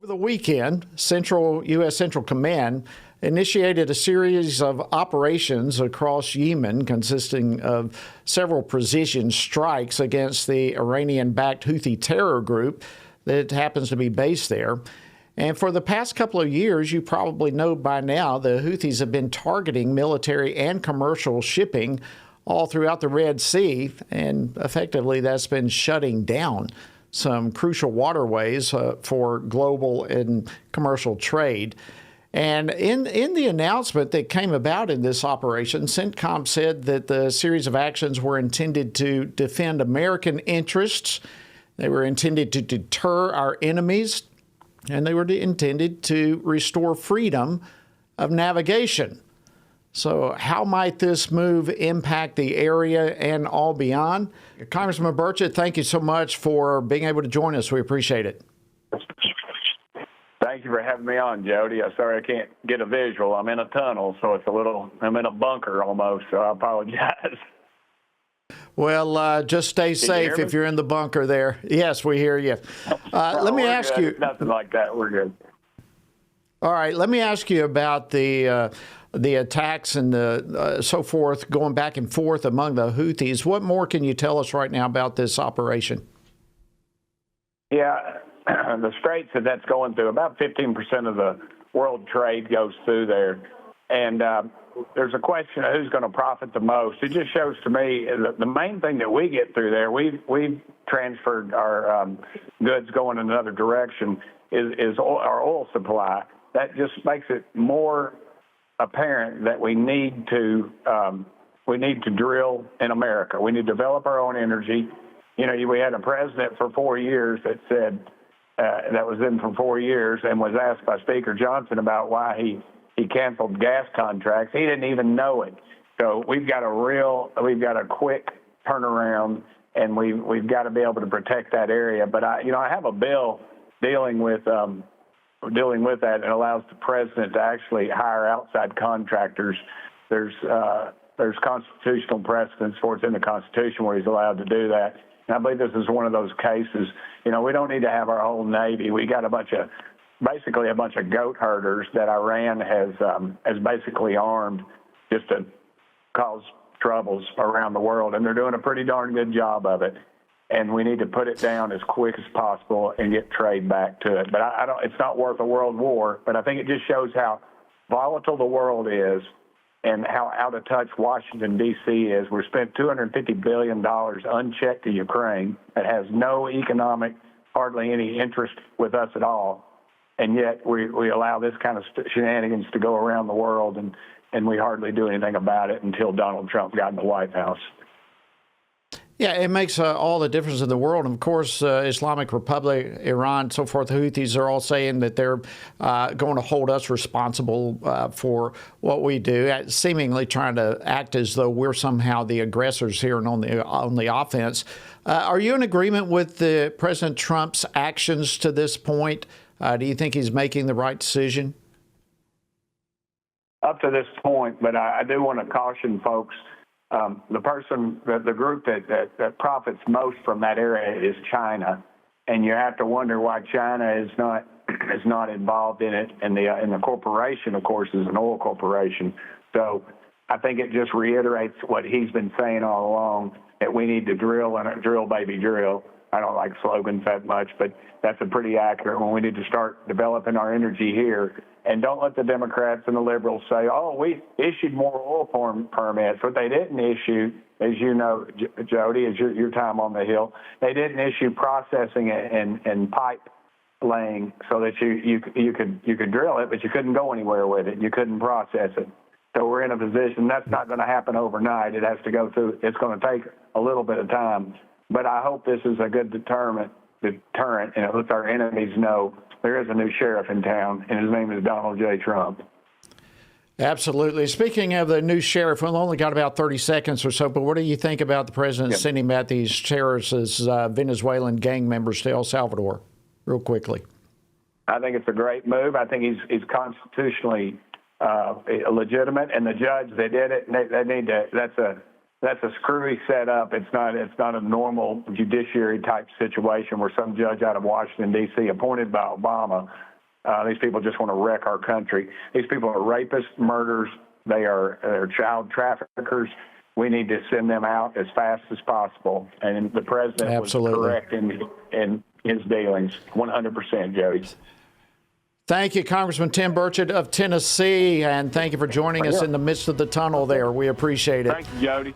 The weekend, U.S. Central Command initiated a series of operations across Yemen consisting of several precision strikes against the Iranian-backed Houthi terror group that happens to be based there. And for the past couple of years, you probably know by now, the Houthis have been targeting military and commercial shipping all throughout the Red Sea, and effectively that's been shutting down some crucial waterways for global and commercial trade. And in the announcement that came about in this operation, CENTCOM said that the series of actions were intended to defend American interests, they were intended to deter our enemies, and they were intended to restore freedom of navigation. So how might this move impact the area and all beyond? Congressman Burchett, thank you so much for being able to join us. We appreciate it. Thank you for having me on, Jody. I'm sorry I can't get a visual. I'm in a tunnel, so I'm in a bunker almost, so I apologize. Well, just stay safe if you're in the bunker there. Yes, we hear you. Let me ask you. Nothing like that. We're good. All right. Let me ask you about the attacks and the so forth, going back and forth among the Houthis. What more can you tell us right now about this operation? Yeah, the straits that's going through, about 15% of the world trade goes through there. And there's a question of who's going to profit the most. It just shows to me the main thing that we get through there, we've transferred our goods going in another direction, is our oil supply. That just makes it more apparent that we need to drill in America. We need to develop our own energy. You know, we had a president for 4 years that said that was in for 4 years and was asked by Speaker Johnson about why he canceled gas contracts. He didn't even know it. So we've got a quick turnaround, and we've got to be able to protect that area. But I have a bill dealing with that and allows the president to actually hire outside contractors. There's constitutional precedence for it's in the Constitution where he's allowed to do that. And I believe this is one of those cases. You know, we don't need to have our whole Navy. We got basically a bunch of goat herders that Iran has basically armed just to cause troubles around the world, and they're doing a pretty darn good job of it. And we need to put it down as quick as possible and get trade back to it. But it's not worth a world war. But I think it just shows how volatile the world is and how out of touch Washington, D.C. is. We've spent $250 billion unchecked to Ukraine that has no economic, hardly any interest with us at all. And yet we allow this kind of shenanigans to go around the world, and we hardly do anything about it until Donald Trump got in the White House. Yeah, it makes all the difference in the world. And of course, Islamic Republic, Iran, so forth, the Houthis are all saying that they're going to hold us responsible for what we do, seemingly trying to act as though we're somehow the aggressors here and on the offense. Are you in agreement with President Trump's actions to this point? Do you think he's making the right decision? Up to this point, but I do want to caution folks. The group that profits most from that area is China, and you have to wonder why China is not involved in it. And the corporation, of course, is an oil corporation. So I think it just reiterates what he's been saying all along, that we need to drill, baby, drill. I don't like slogans that much, but that's a pretty accurate one. We need to start developing our energy here. And don't let the Democrats and the liberals say, oh, we issued more oil permits. What they didn't issue, as you know, Jody, as your time on the Hill, they didn't issue processing and pipe laying so that you could drill it, but you couldn't go anywhere with it. You couldn't process it. So we're in a position that's not going to happen overnight. It has to go through. It's going to take a little bit of time. But I hope this is a good deterrent, and it lets our enemies know there is a new sheriff in town, and his name is Donald J. Trump. Absolutely. Speaking of the new sheriff, we've only got about 30 seconds or so, but what do you think about the president sending back these terrorists as Venezuelan gang members to El Salvador, real quickly? I think it's a great move. I think he's constitutionally legitimate, and the judge that did it, they need to. That's a screwy setup. It's not a normal judiciary type situation where some judge out of Washington, D.C., appointed by Obama, These people just want to wreck our country. These people are rapists, murderers. They're child traffickers. We need to send them out as fast as possible. And the president Absolutely. was correct in his dealings, 100%, Jody. Thank you, Congressman Tim Burchett of Tennessee, and thank you for joining us in the midst of the tunnel there. We appreciate it. Thank you, Jody.